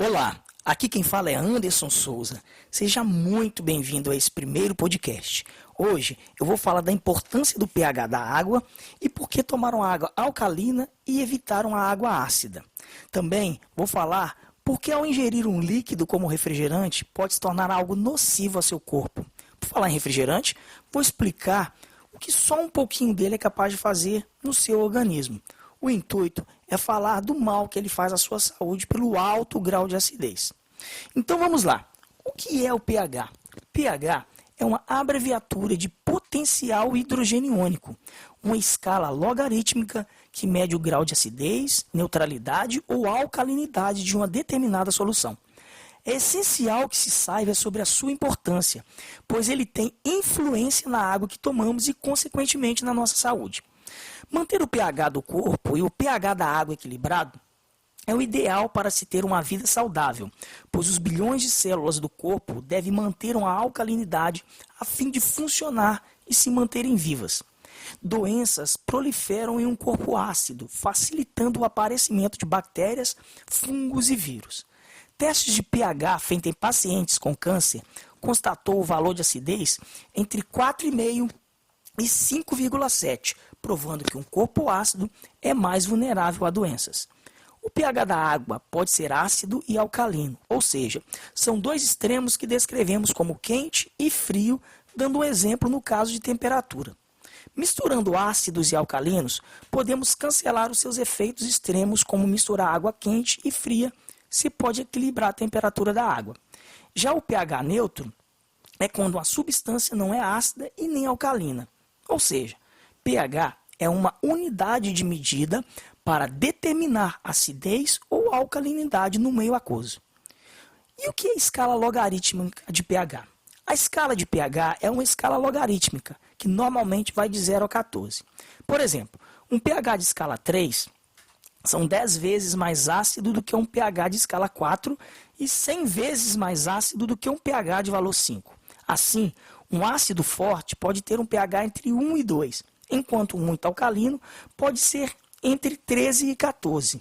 Olá, aqui quem fala é Anderson Souza. Seja muito bem-vindo a esse primeiro podcast. Hoje eu vou falar da importância do pH da água e por que tomar uma água alcalina e evitar uma água ácida. Também vou falar por que ao ingerir um líquido como refrigerante pode se tornar algo nocivo ao seu corpo. Por falar em refrigerante, vou explicar o que só um pouquinho dele é capaz de fazer no seu organismo. O intuito é falar do mal que ele faz à sua saúde pelo alto grau de acidez. Então vamos lá. O que é o pH? pH é uma abreviatura de potencial hidrogeniônico, uma escala logarítmica que mede o grau de acidez, neutralidade ou alcalinidade de uma determinada solução. É essencial que se saiba sobre a sua importância, pois ele tem influência na água que tomamos e, consequentemente, na nossa saúde. Manter o pH do corpo e o pH da água equilibrado é o ideal para se ter uma vida saudável, pois os bilhões de células do corpo devem manter uma alcalinidade a fim de funcionar e se manterem vivas. Doenças proliferam em um corpo ácido, facilitando o aparecimento de bactérias, fungos e vírus. Testes de pH feitos em pacientes com câncer constatou o valor de acidez entre 4,5 e 5,7, provando que um corpo ácido é mais vulnerável a doenças. O pH da água pode ser ácido e alcalino, ou seja, são dois extremos que descrevemos como quente e frio, dando um exemplo no caso de temperatura. Misturando ácidos e alcalinos, podemos cancelar os seus efeitos extremos, como misturar água quente e fria, se pode equilibrar a temperatura da água. Já o pH neutro é quando uma substância não é ácida e nem alcalina, ou seja, pH é uma unidade de medida para determinar acidez ou alcalinidade no meio aquoso. E o que é a escala logarítmica de pH? A escala de pH é uma escala logarítmica, que normalmente vai de 0 a 14. Por exemplo, um pH de escala 3 são 10 vezes mais ácido do que um pH de escala 4 e 100 vezes mais ácido do que um pH de valor 5. Assim, um ácido forte pode ter um pH entre 1 e 2, enquanto um muito alcalino pode ser entre 13 e 14.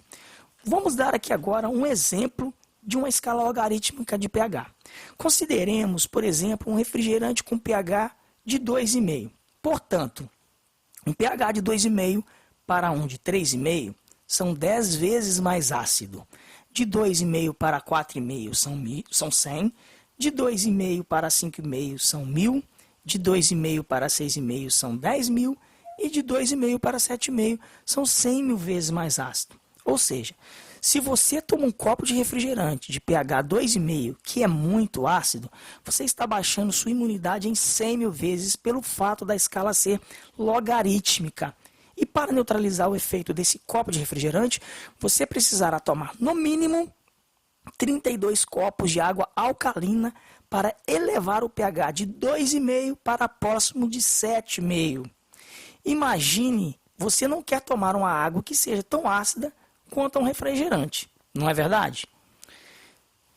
Vamos dar aqui agora um exemplo de uma escala logarítmica de pH. Consideremos, por exemplo, um refrigerante com pH de 2,5. Portanto, um pH de 2,5 para um de 3,5 são 10 vezes mais ácido. De 2,5 para 4,5 são 100. De 2,5 para 5,5 são 1.000, de 2,5 para 6,5 são 10.000 e de 2,5 para 7,5 são 100.000 vezes mais ácido. Ou seja, se você toma um copo de refrigerante de pH 2,5, que é muito ácido, você está baixando sua imunidade em 100.000 vezes pelo fato da escala ser logarítmica. E para neutralizar o efeito desse copo de refrigerante, você precisará tomar no mínimo 32 copos de água alcalina para elevar o pH de 2,5 para próximo de 7,5. Imagine, você não quer tomar uma água que seja tão ácida quanto um refrigerante, não é verdade?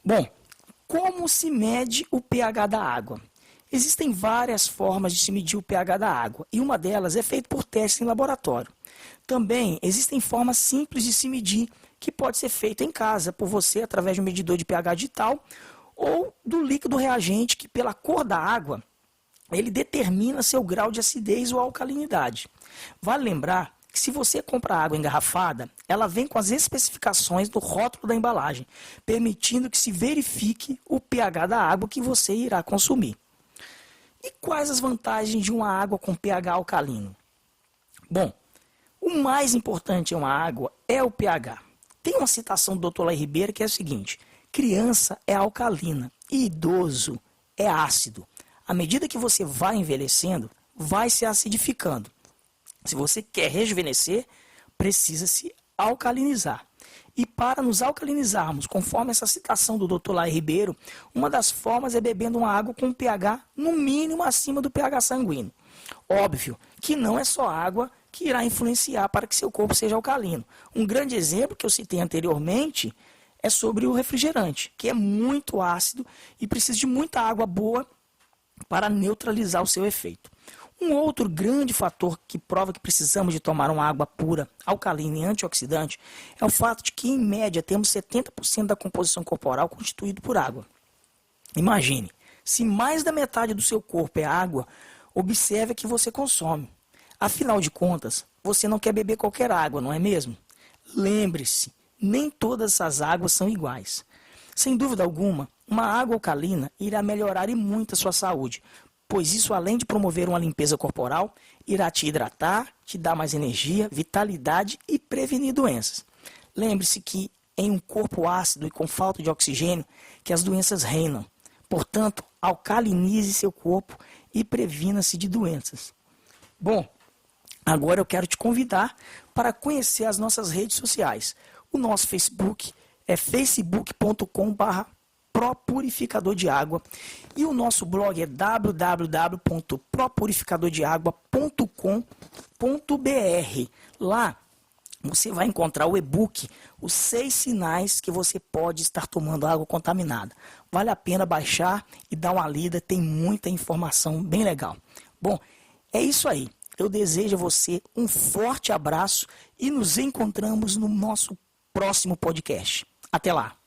Bom, como se mede o pH da água? Existem várias formas de se medir o pH da água e uma delas é feita por testes em laboratório. Também existem formas simples de se medir que pode ser feita em casa por você através de um medidor de pH digital ou do líquido reagente que pela cor da água ele determina seu grau de acidez ou alcalinidade. Vale lembrar que se você compra água engarrafada, ela vem com as especificações do rótulo da embalagem, permitindo que se verifique o pH da água que você irá consumir. E quais as vantagens de uma água com pH alcalino? Bom, o mais importante em uma água é o pH. Tem uma citação do Dr. Laí Ribeiro que é a seguinte: criança é alcalina e idoso é ácido. À medida que você vai envelhecendo, vai se acidificando. Se você quer rejuvenescer, precisa se alcalinizar. E para nos alcalinizarmos, conforme essa citação do Dr. Laí Ribeiro, uma das formas é bebendo uma água com pH no mínimo acima do pH sanguíneo. Óbvio que não é só água que irá influenciar para que seu corpo seja alcalino. Um grande exemplo que eu citei anteriormente é sobre o refrigerante, que é muito ácido e precisa de muita água boa para neutralizar o seu efeito. Um outro grande fator que prova que precisamos de tomar uma água pura, alcalina e antioxidante é o fato de que, em média, temos 70% da composição corporal constituído por água. Imagine, se mais da metade do seu corpo é água, observe a que você consome. Afinal de contas, você não quer beber qualquer água, não é mesmo? Lembre-se, nem todas essas águas são iguais. Sem dúvida alguma, uma água alcalina irá melhorar e muito a sua saúde, pois isso, além de promover uma limpeza corporal, irá te hidratar, te dar mais energia, vitalidade e prevenir doenças. Lembre-se que em um corpo ácido e com falta de oxigênio, que as doenças reinam. Portanto, alcalinize seu corpo e previna-se de doenças. Bom, agora eu quero te convidar para conhecer as nossas redes sociais. O nosso Facebook é facebook.com/propurificador de água e o nosso blog é www.propurificadordeagua.com.br. Lá você vai encontrar o e-book, os 6 sinais que você pode estar tomando água contaminada. Vale a pena baixar e dar uma lida, tem muita informação bem legal. Bom, é isso aí. Eu desejo a você um forte abraço e nos encontramos no nosso próximo podcast. Até lá!